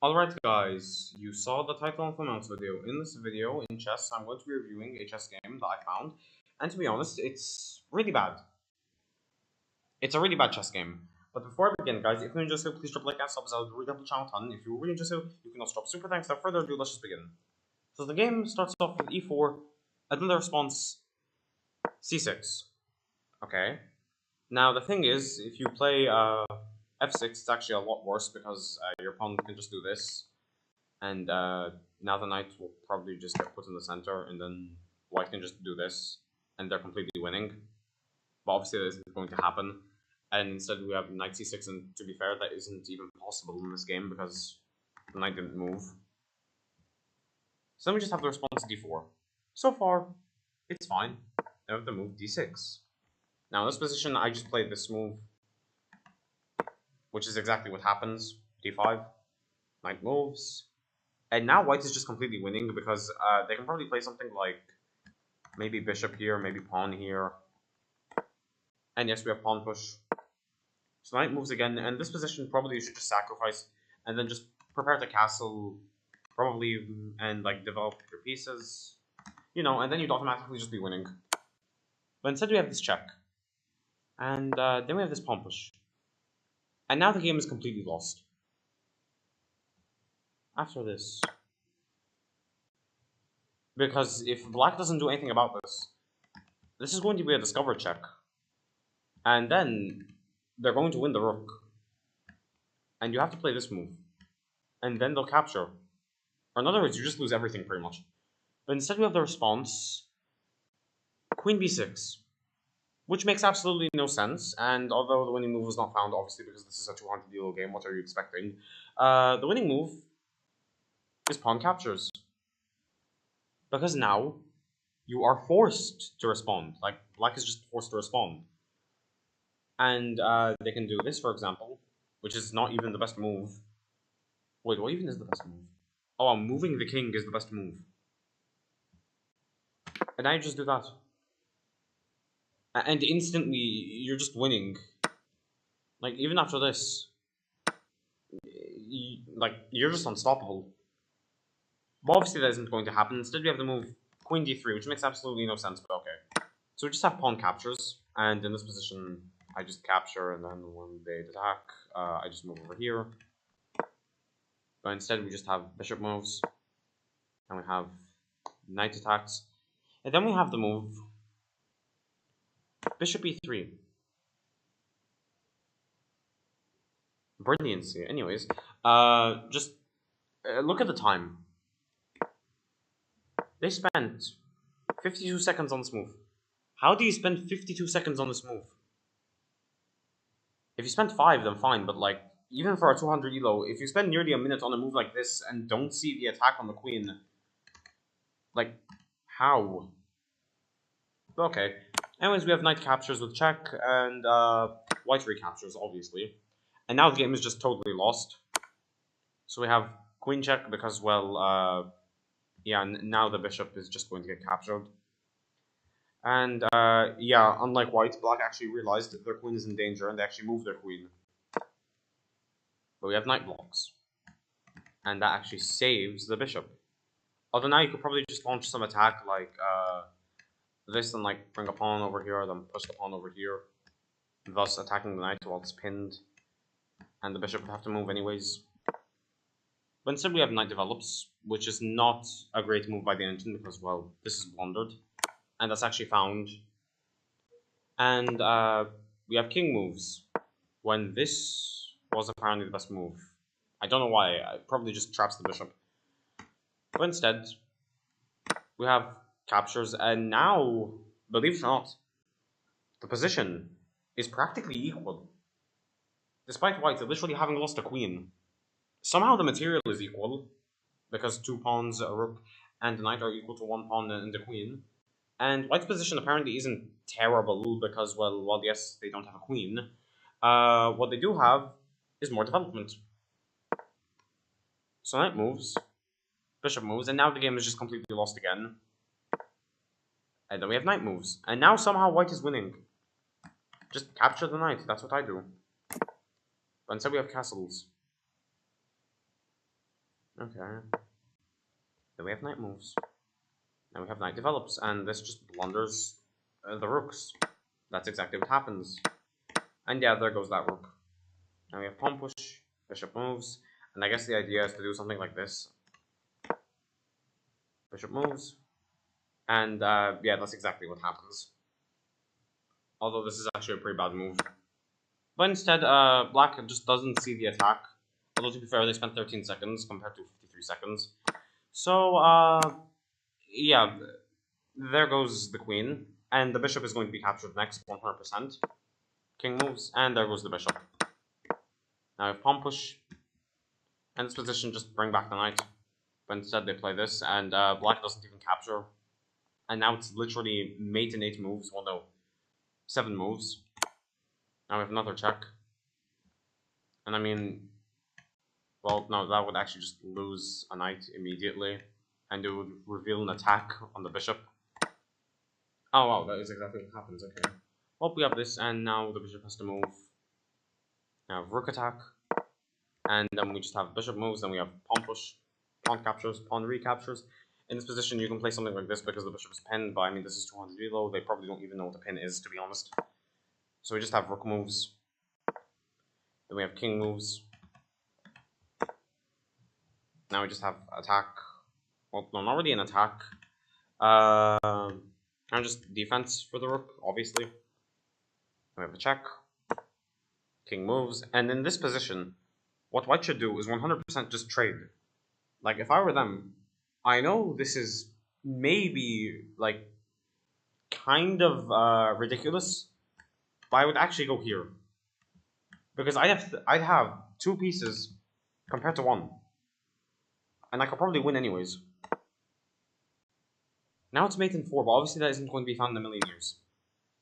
Alright guys, you saw the title of the mouse video. In this video, in chess, I'm going to be reviewing a chess game that I found. And to be honest, it's really bad. It's a really bad chess game. But before I begin, guys, if you're interested, please drop a like and subs. I would really help the channel a ton. If you're really interested, you can also drop super thanks. Without further ado, let's just begin. So the game starts off with e4, and then the response c6. Okay. Now the thing is, if you play f6, it's actually a lot worse because your pawn can just do this. And now the knight will probably just get put in the center, and then white can just do this, and they're completely winning. But obviously this isn't going to happen, and instead we have knight c6, and to be fair, that isn't even possible in this game because the knight didn't move. So then we just have the response d4. So far, it's fine. Now we have the move d6. Now in this position, I just played this move, which is exactly what happens. d5, knight moves. And now white is just completely winning because they can probably play something like maybe bishop here, maybe pawn here. And yes, we have pawn push. So knight moves again, and this position probably you should just sacrifice and then just prepare to castle, probably, and like develop your pieces, you know, and then you'd automatically just be winning. But instead we have this check, and then we have this pawn push. And now the game is completely lost. After this. Because if black doesn't do anything about this, this is going to be a discover check. And then they're going to win the rook. And you have to play this move. And then they'll capture. Or in other words, you just lose everything pretty much. But instead we have the response, queen b6. Which makes absolutely no sense. And although the winning move was not found, obviously, because this is a 200 elo game, what are you expecting? The winning move is pawn captures. Because now, you are forced to respond. Like, black is just forced to respond. And they can do this, for example, which is not even the best move. Wait, what even is the best move? Oh, moving the king is the best move. And now you just do that. And instantly, you're just winning. Like, even after this, you're just unstoppable. But obviously that isn't going to happen. Instead we have the move queen d3, which makes absolutely no sense, but okay. So we just have pawn captures, and in this position, I just capture, and then when they attack, I just move over here. But instead we just have bishop moves, and we have knight attacks, and then we have the move bishop e3. Brilliancy. Anyways, just look at the time. They spent 52 seconds on this move. How do you spend 52 seconds on this move? If you spend 5, then fine, but like, even for a 200 elo, if you spend nearly a minute on a move like this and don't see the attack on the queen, like, how? Okay. Anyways, we have knight captures with check, and white recaptures, obviously. And now the game is just totally lost. So we have queen check because, well, yeah, now the bishop is just going to get captured. And, yeah, unlike white, black actually realized that their queen is in danger, and they actually moved their queen. But we have knight blocks. And that actually saves the bishop. Although now you could probably just launch some attack, like, this, and, like, bring a pawn over here, then push the pawn over here, thus attacking the knight while it's pinned. And the bishop would have to move anyways. But instead we have knight develops, which is not a great move by the engine, because, well, this is blundered. And that's actually found. And we have king moves, when this was apparently the best move. I don't know why, it probably just traps the bishop. But instead, we have captures, and now, believe it or not, the position is practically equal. Despite white literally having lost a queen, somehow the material is equal, because 2 pawns, a rook, and a knight are equal to 1 pawn and the queen. And white's position apparently isn't terrible because, well, yes, they don't have a queen. What they do have is more development. So knight moves, bishop moves, and now the game is just completely lost again. And then we have knight moves. And now somehow white is winning. Just capture the knight, that's what I do. But instead we have castles. Okay. Then we have knight moves. Now we have knight develops, and this just blunders the rooks. That's exactly what happens. And yeah, there goes that rook. Now we have pawn push, bishop moves, and I guess the idea is to do something like this. Bishop moves, and yeah, that's exactly what happens. Although this is actually a pretty bad move. But instead, black just doesn't see the attack. Although to be fair, they spent 13 seconds compared to 53 seconds. So, yeah, there goes the queen. And the bishop is going to be captured next, 100%. King moves, and there goes the bishop. Now I have pawn push. And this position just bring back the knight. But instead they play this, and black doesn't even capture. And now it's literally mate in 8 moves. Well, no, 7 moves. Now we have another check. And I mean, well, no, that would actually just lose a knight immediately. And it would reveal an attack on the bishop. Oh, wow, that is exactly what happens, okay. Well, we have this, and now the bishop has to move. Now rook attack. And then we just have bishop moves, then we have pawn push, pawn captures, pawn recaptures. In this position, you can play something like this because the bishop is pinned, but I mean, this is 200 elo. They probably don't even know what the pin is, to be honest. So we just have rook moves. Then we have king moves. Now we just have attack. Well, no, not really an attack. And just defense for the rook, obviously. We have a check. King moves. And in this position, what white should do is 100% just trade. Like, if I were them, I know this is maybe, like, kind of ridiculous, but I would actually go here. Because I'd have 2 pieces compared to 1. And I could probably win anyways. Now it's mate in 4, but obviously that isn't going to be found in a million years.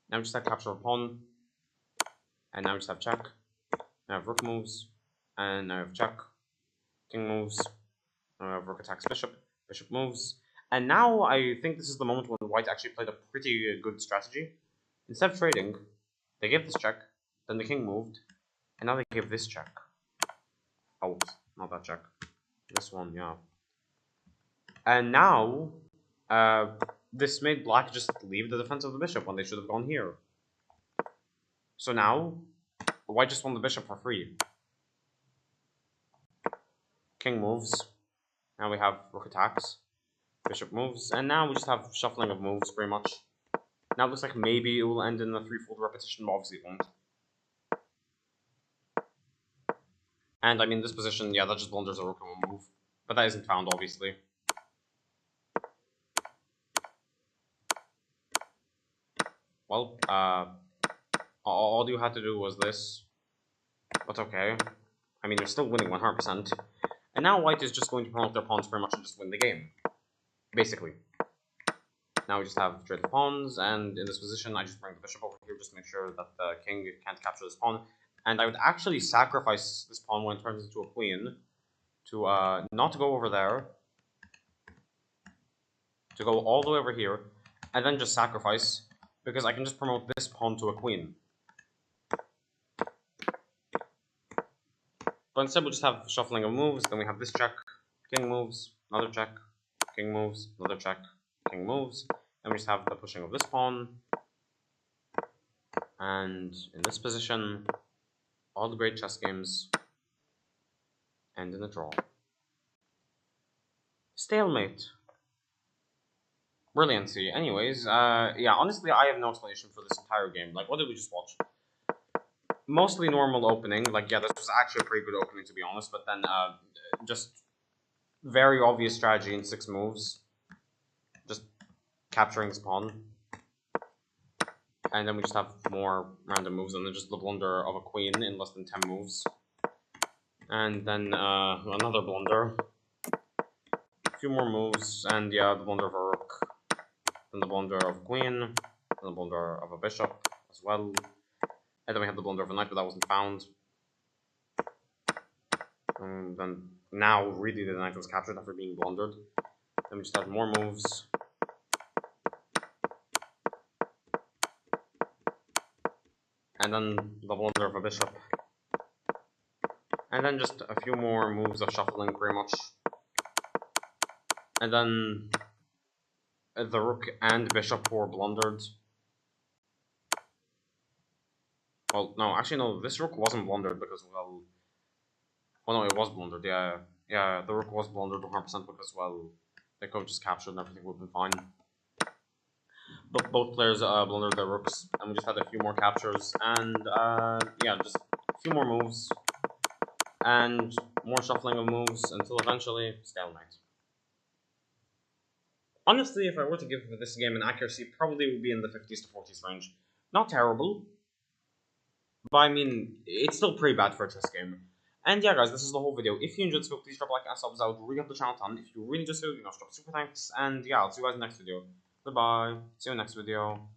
Now we just have capture a pawn. And now we just have check. Now I have rook moves. And now I have check. King moves. Now I have rook attacks bishop. Bishop moves. And now I think this is the moment when white actually played a pretty good strategy. Instead of trading, they gave this check. Then the king moved. And now they give this check. Oh, not that check. This one, yeah. And now, this made black just leave the defense of the bishop when they should have gone here. So now, white just won the bishop for free. King moves. Now we have rook attacks. Bishop moves. And now we just have shuffling of moves, pretty much. Now it looks like maybe it will end in a threefold repetition, but obviously it won't. And I mean, this position, yeah, that just blunders a rook and a move. But that isn't found, obviously. Well, all you had to do was this. But okay. I mean, you're still winning 100%. And now white is just going to promote their pawns pretty much and just win the game. Basically. Now we just have trade the pawns, and in this position, I just bring the bishop over here just to make sure that the king can't capture this pawn. And I would actually sacrifice this pawn when it turns into a queen to not go over there, to go all the way over here, and then just sacrifice, because I can just promote this pawn to a queen. But instead we'll just have shuffling of moves, then we have this check, king moves, another check, king moves, another check, king moves, and we just have the pushing of this pawn. And in this position, all the great chess games end in a draw. Stalemate. Brilliancy. Anyways, yeah, honestly, I have no explanation for this entire game. Like, what did we just watch? Mostly normal opening. Like, yeah, this was actually a pretty good opening, to be honest. But then, just very obvious strategy in 6 moves. Just capturing this pawn. And then we just have more random moves, and then just the blunder of a queen in less than 10 moves. And then, another blunder. A few more moves, and yeah, the blunder of a rook. Then the blunder of a queen. Then the blunder of a bishop as well. And then we have the blunder of a knight, but that wasn't found. And then now, really, the knight was captured after being blundered. Then we just have more moves. And then the blunder of a bishop. And then just a few more moves of shuffling, pretty much. And then the rook and bishop were blundered. Well, no, actually no, this rook wasn't blundered because, well... Oh no, it was blundered, yeah, the rook was blundered 100% because, well, they could have just captured and everything would have been fine. But both players blundered their rooks, and we just had a few more captures, and yeah, just a few more moves, and more shuffling of moves until eventually stalemate. Honestly, if I were to give this game an accuracy, probably would be in the 50s to 40s range. Not terrible, but I mean, it's still pretty bad for a chess game. And yeah, guys, this is the whole video. If you enjoyed this video, please drop a like and subs. I would really help the channel a ton. If you really just do, drop super thanks. And yeah, I'll see you guys in the next video. Goodbye. See you in the next video.